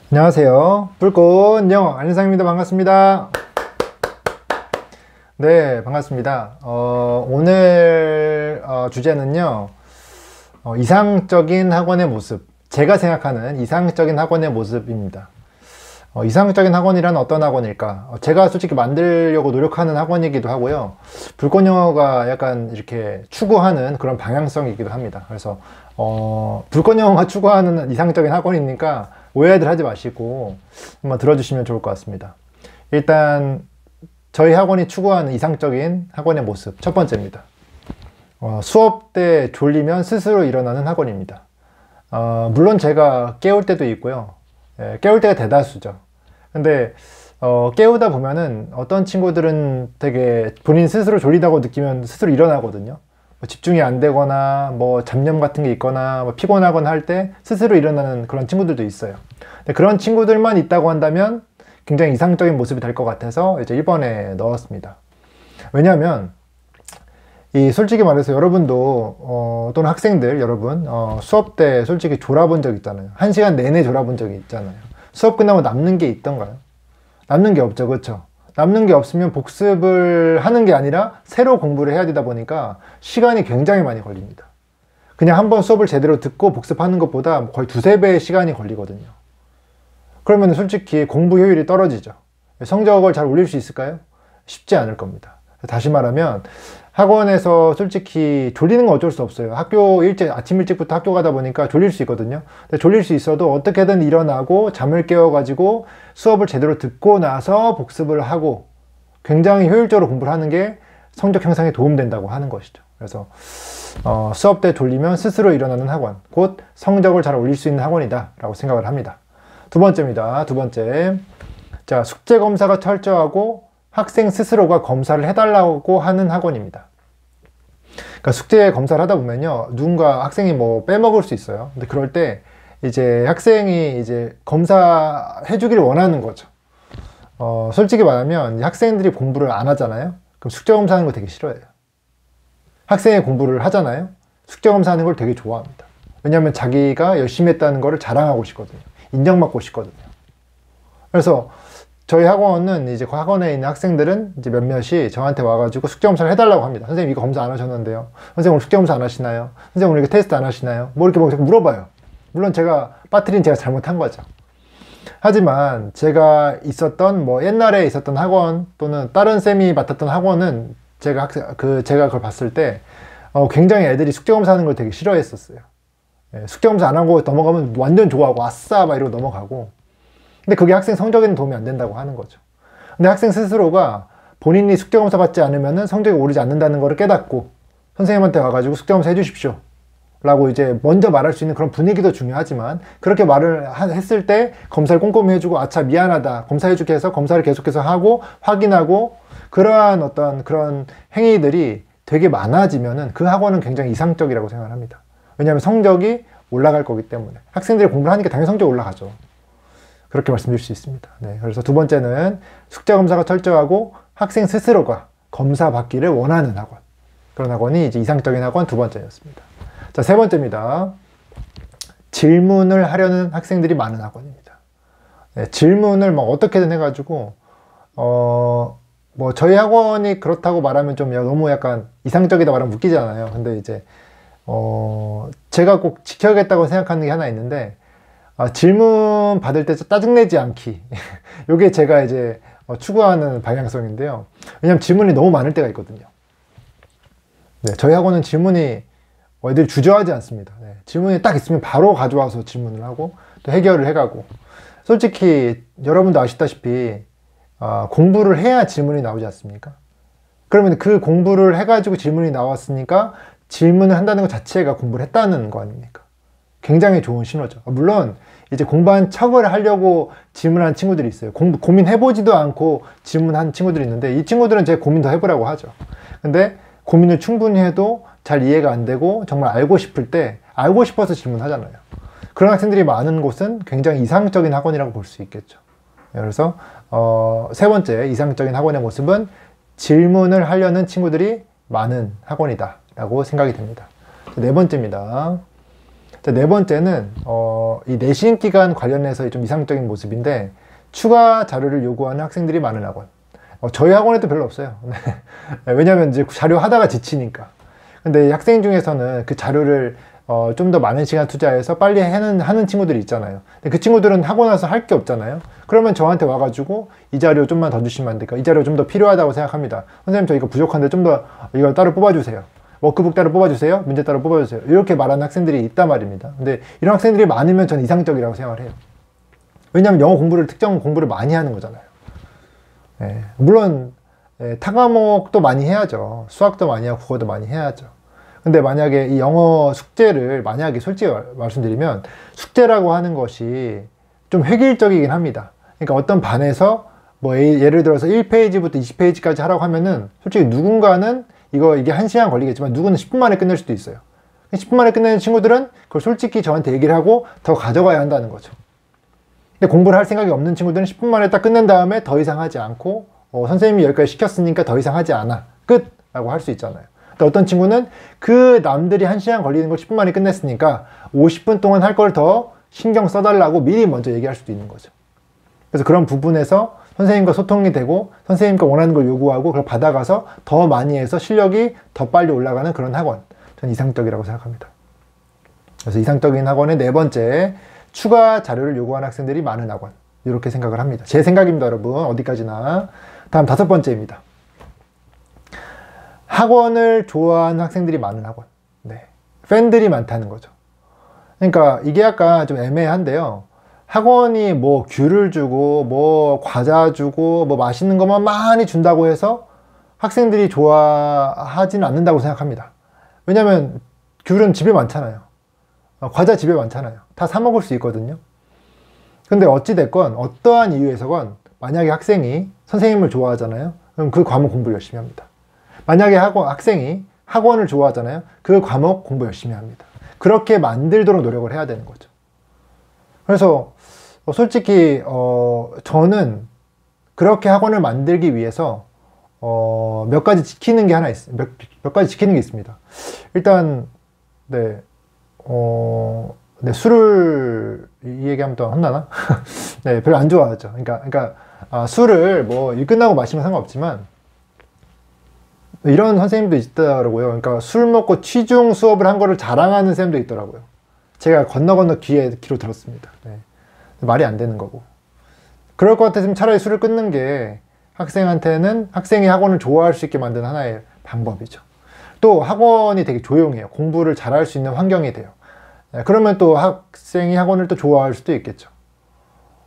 안녕하세요. 불꽃 영어 안윤상입니다. 반갑습니다. 네, 반갑습니다. 오늘 주제는요, 이상적인 학원의 모습. 제가 생각하는 이상적인 학원의 모습입니다. 이상적인 학원이란 어떤 학원일까? 제가 솔직히 만들려고 노력하는 학원이기도 하고요. 불꽃 영어가 약간 이렇게 추구하는 그런 방향성이기도 합니다. 그래서 불꽃 영어가 추구하는 이상적인 학원이니까 오해들 하지 마시고 한번 들어주시면 좋을 것 같습니다. 일단 저희 학원이 추구하는 이상적인 학원의 모습 첫 번째입니다. 수업 때 졸리면 스스로 일어나는 학원입니다. 물론 제가 깨울 때도 있고요. 깨울 때가 대다수죠. 근데 깨우다 보면은 어떤 친구들은 되게 본인 스스로 졸리다고 느끼면 스스로 일어나거든요. 집중이 안 되거나 뭐 잡념 같은 게 있거나 뭐 피곤하거나 할 때 스스로 일어나는 그런 친구들도 있어요. 근데 그런 친구들만 있다고 한다면 굉장히 이상적인 모습이 될 것 같아서 이제 1번에 넣었습니다. 왜냐하면 솔직히 말해서 여러분도 또는 학생들 여러분 수업 때 솔직히 졸아본 적 있잖아요. 1시간 내내 졸아본 적이 있잖아요. 수업 끝나고 남는 게 있던가요? 남는 게 없죠, 그렇죠? 남는 게 없으면 복습을 하는 게 아니라 새로 공부를 해야 되다 보니까 시간이 굉장히 많이 걸립니다. 그냥 한번 수업을 제대로 듣고 복습하는 것보다 거의 두세 배의 시간이 걸리거든요. 그러면 솔직히 공부 효율이 떨어지죠. 성적을 잘 올릴 수 있을까요? 쉽지 않을 겁니다. 다시 말하면 학원에서 솔직히 졸리는 건 어쩔 수 없어요. 아침 일찍부터 학교 가다 보니까 졸릴 수 있거든요. 근데 졸릴 수 있어도 어떻게든 일어나고 잠을 깨워가지고 수업을 제대로 듣고 나서 복습을 하고 굉장히 효율적으로 공부를 하는 게 성적 향상에 도움된다고 하는 것이죠. 그래서 수업 때 졸리면 스스로 일어나는 학원, 곧 성적을 잘 올릴 수 있는 학원이다 라고 생각을 합니다. 두 번째입니다. 두 번째. 자, 숙제 검사가 철저하고 학생 스스로가 검사를 해달라고 하는 학원입니다. 그러니까 숙제 검사를 하다 보면요, 누군가 학생이 뭐 빼먹을 수 있어요. 근데 그럴 때 이제 학생이 이제 검사해주기를 원하는 거죠. 솔직히 말하면 학생들이 공부를 안 하잖아요. 그럼 숙제 검사하는 거 되게 싫어해요. 학생이 공부를 하잖아요. 숙제 검사하는 걸 되게 좋아합니다. 왜냐하면 자기가 열심히 했다는 거를 자랑하고 싶거든요. 인정받고 싶거든요. 그래서 저희 학원은 이제 그 학원에 있는 학생들은 이제 몇몇이 저한테 와가지고 숙제 검사를 해달라고 합니다. 선생님 이거 검사 안 하셨는데요. 선생님 오늘 숙제 검사 안 하시나요? 선생님 오늘 이거 테스트 안 하시나요? 뭐 이렇게 물어봐요. 물론 제가 빠뜨린 제가 잘못한 거죠. 하지만 제가 있었던 뭐 옛날에 있었던 학원 또는 다른 쌤이 맡았던 학원은 제가 그걸 봤을 때 굉장히 애들이 숙제 검사하는 걸 되게 싫어했었어요. 숙제 검사 안 하고 넘어가면 완전 좋아하고 아싸 막 이러고 넘어가고. 근데 그게 학생 성적에는 도움이 안 된다고 하는 거죠. 근데 학생 스스로가 본인이 숙제 검사 받지 않으면 성적이 오르지 않는다는 걸 깨닫고 선생님한테 와가지고 숙제 검사 해주십시오 라고 이제 먼저 말할 수 있는 그런 분위기도 중요하지만, 그렇게 말을 했을 때 검사를 꼼꼼히 해주고 아차 미안하다 검사해주게 해서 검사를 계속해서 하고 확인하고 그러한 어떤 그런 행위들이 되게 많아지면은 그 학원은 굉장히 이상적이라고 생각합니다. 왜냐하면 성적이 올라갈 거기 때문에. 학생들이 공부를 하니까 당연히 성적이 올라가죠. 그렇게 말씀드릴 수 있습니다. 네, 그래서 두 번째는 숙제 검사가 철저하고 학생 스스로가 검사 받기를 원하는 학원. 그런 학원이 이제 이상적인 학원 두 번째였습니다. 자, 세 번째입니다. 질문을 하려는 학생들이 많은 학원입니다. 네, 질문을 막 어떻게든 해가지고 뭐 저희 학원이 그렇다고 말하면 좀 너무 약간 이상적이다 말하면 웃기잖아요. 근데 이제 제가 꼭 지켜야겠다고 생각하는 게 하나 있는데, 질문 받을 때 짜증내지 않기. 이게 제가 이제 추구하는 방향성인데요. 왜냐면 질문이 너무 많을 때가 있거든요. 네, 저희 학원은 질문이 애들이 주저하지 않습니다. 네, 질문이 딱 있으면 바로 가져와서 질문을 하고 또 해결을 해가고. 솔직히 여러분도 아시다시피 공부를 해야 질문이 나오지 않습니까? 그러면 그 공부를 해가지고 질문이 나왔으니까 질문을 한다는 것 자체가 공부를 했다는 거 아닙니까? 굉장히 좋은 신호죠. 물론 이제 공부한 척을 하려고 질문한 친구들이 있어요. 고민해보지도 않고 질문한 친구들이 있는데, 이 친구들은 제 고민 더 해보라고 하죠. 근데 고민을 충분히 해도 잘 이해가 안 되고 정말 알고 싶을 때 알고 싶어서 질문하잖아요. 그런 학생들이 많은 곳은 굉장히 이상적인 학원이라고 볼 수 있겠죠. 그래서 세 번째 이상적인 학원의 모습은 질문을 하려는 친구들이 많은 학원이다 라고 생각이 됩니다. 네 번째입니다. 자, 네 번째는 이 내신 기간 관련해서 좀 이상적인 모습인데, 추가 자료를 요구하는 학생들이 많은 학원. 저희 학원에도 별로 없어요. 왜냐면 이제 자료 하다가 지치니까. 근데 학생 중에서는 그 자료를 좀 더 많은 시간 투자해서 빨리 하는 친구들이 있잖아요. 근데 그 친구들은 하고 나서 할 게 없잖아요. 그러면 저한테 와가지고 이 자료 좀만 더 주시면 안 될까? 이 자료 좀 더 필요하다고 생각합니다. 선생님, 저 이거 부족한데 좀 더 이거 따로 뽑아주세요. 워크북 따로 뽑아주세요. 문제 따로 뽑아주세요. 이렇게 말하는 학생들이 있단 말입니다. 근데 이런 학생들이 많으면 저는 이상적이라고 생각을 해요. 왜냐하면 영어 공부를, 특정 공부를 많이 하는 거잖아요. 예, 물론 타 과목도 많이 해야죠. 수학도 많이 하고 국어도 많이 해야죠. 근데 만약에 이 영어 숙제를, 만약에 솔직히 말씀드리면 숙제라고 하는 것이 좀 획일적이긴 합니다. 그러니까 어떤 반에서 뭐 예를 들어서 1페이지부터 20페이지까지 하라고 하면은 솔직히 누군가는 이게 1시간 걸리겠지만 누구는 10분 만에 끝낼 수도 있어요. 10분 만에 끝내는 친구들은 그걸 솔직히 저한테 얘기를 하고 더 가져가야 한다는 거죠. 근데 공부를 할 생각이 없는 친구들은 10분 만에 딱 끝낸 다음에 더 이상 하지 않고 선생님이 여기까지 시켰으니까 더 이상 하지 않아. 끝! 라고 할 수 있잖아요. 또 어떤 친구는 그 남들이 1시간 걸리는 걸 10분 만에 끝냈으니까 50분 동안 할 걸 더 신경 써달라고 미리 먼저 얘기할 수도 있는 거죠. 그래서 그런 부분에서 선생님과 소통이 되고 선생님과 원하는 걸 요구하고 그걸 받아가서 더 많이 해서 실력이 더 빨리 올라가는 그런 학원. 전 이상적이라고 생각합니다. 그래서 이상적인 학원의 네 번째, 추가 자료를 요구하는 학생들이 많은 학원. 이렇게 생각을 합니다. 제 생각입니다, 여러분. 어디까지나. 다음 다섯 번째입니다. 학원을 좋아하는 학생들이 많은 학원. 네. 팬들이 많다는 거죠. 그러니까 이게 약간 좀 애매한데요. 학원이 뭐 귤을 주고 뭐 과자 주고 뭐 맛있는 것만 많이 준다고 해서 학생들이 좋아하지는 않는다고 생각합니다. 왜냐면 귤은 집에 많잖아요. 과자 집에 많잖아요. 다 사 먹을 수 있거든요. 근데 어찌됐건 어떠한 이유에서건 만약에 학생이 선생님을 좋아하잖아요. 그럼 그 과목 공부 열심히 합니다. 만약에 학생이 학원을 좋아하잖아요. 그 과목 공부 열심히 합니다. 그렇게 만들도록 노력을 해야 되는 거죠. 그래서 솔직히 저는 그렇게 학원을 만들기 위해서 몇 가지 지키는 게 하나 있어요. 몇 가지 지키는 게 있습니다. 일단 네, 술을 이 얘기하면 또 혼나나? 네, 별로 안 좋아하죠. 그러니까 술을 뭐 일 끝나고 마시면 상관없지만 이런 선생님도 있더라고요. 그러니까 술 먹고 취중 수업을 한 거를 자랑하는 선생님도 있더라고요. 제가 건너 귀로 들었습니다. 네. 말이 안 되는 거고. 그럴 것 같았으면 차라리 술을 끊는 게 학생한테는 학생이 학원을 좋아할 수 있게 만드는 하나의 방법이죠. 또 학원이 되게 조용해요. 공부를 잘할 수 있는 환경이 돼요. 네. 그러면 또 학생이 학원을 또 좋아할 수도 있겠죠.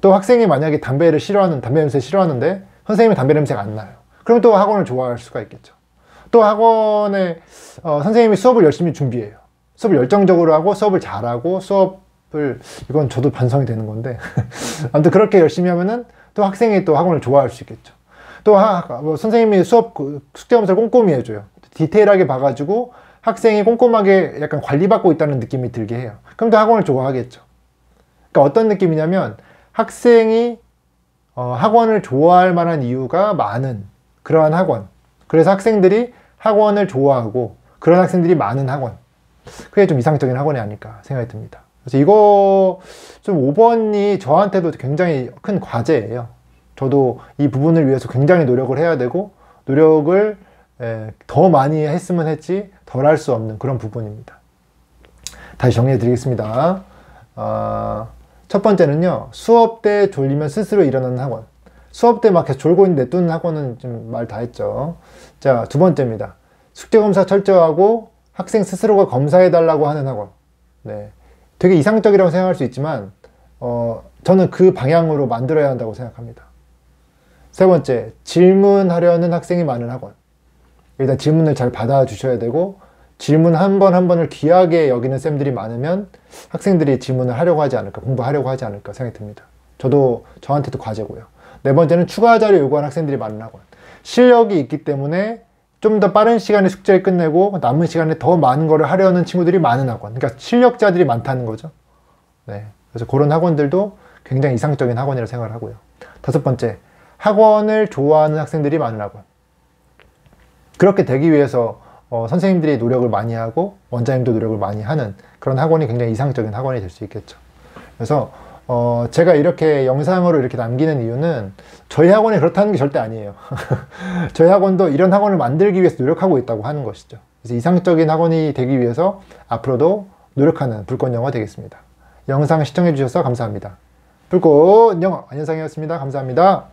또 학생이 만약에 담배 냄새 싫어하는데 선생님이 담배 냄새가 안 나요. 그럼 또 학원을 좋아할 수가 있겠죠. 또 학원에 선생님이 수업을 열심히 준비해요. 수업을 열정적으로 하고 수업을 잘하고 이건 저도 반성이 되는 건데 아무튼 그렇게 열심히 하면은 또 학생이 또 학원을 좋아할 수 있겠죠. 또 선생님이 수업 숙제 검사를 꼼꼼히 해줘요. 디테일하게 봐가지고 학생이 꼼꼼하게 약간 관리받고 있다는 느낌이 들게 해요. 그럼 또 학원을 좋아하겠죠. 그러니까 어떤 느낌이냐면 학생이 학원을 좋아할 만한 이유가 많은 그러한 학원. 그래서 학생들이 학원을 좋아하고 그런 학생들이 많은 학원. 그게 좀 이상적인 학원이 아닐까 생각이 듭니다. 그래서 이거 좀 5번이 저한테도 굉장히 큰 과제예요. 저도 이 부분을 위해서 굉장히 노력을 해야 되고 노력을 더 많이 했으면 했지 덜 할 수 없는 그런 부분입니다. 다시 정리해 드리겠습니다. 첫 번째는요. 수업 때 졸리면 스스로 일어나는 학원. 수업 때 막 계속 졸고 있는데 냅두는 학원은 좀 말 다 했죠. 자, 두 번째입니다. 숙제 검사 철저하고 학생 스스로가 검사해달라고 하는 학원. 네. 되게 이상적이라고 생각할 수 있지만, 저는 그 방향으로 만들어야 한다고 생각합니다. 세 번째, 질문하려는 학생이 많은 학원. 일단 질문을 잘 받아주셔야 되고, 질문 한 번 한 번을 귀하게 여기는 쌤들이 많으면 학생들이 질문을 하려고 하지 않을까, 공부하려고 하지 않을까 생각이 듭니다. 저한테도 과제고요. 네 번째는 추가 자료 요구하는 학생들이 많은 학원. 실력이 있기 때문에 좀 더 빠른 시간에 숙제를 끝내고 남은 시간에 더 많은 거를 하려는 친구들이 많은 학원. 그러니까 실력자들이 많다는 거죠. 네. 그래서 그런 학원들도 굉장히 이상적인 학원이라고 생각을 하고요. 다섯 번째, 학원을 좋아하는 학생들이 많은 학원. 그렇게 되기 위해서 선생님들이 노력을 많이 하고 원장님도 노력을 많이 하는 그런 학원이 굉장히 이상적인 학원이 될 수 있겠죠. 그래서 제가 이렇게 영상으로 이렇게 남기는 이유는 저희 학원이 그렇다는 게 절대 아니에요. 저희 학원도 이런 학원을 만들기 위해서 노력하고 있다고 하는 것이죠. 그래서 이상적인 학원이 되기 위해서 앞으로도 노력하는 불꽃영어 되겠습니다. 영상 시청해 주셔서 감사합니다. 불꽃영어 안현상이었습니다. 감사합니다.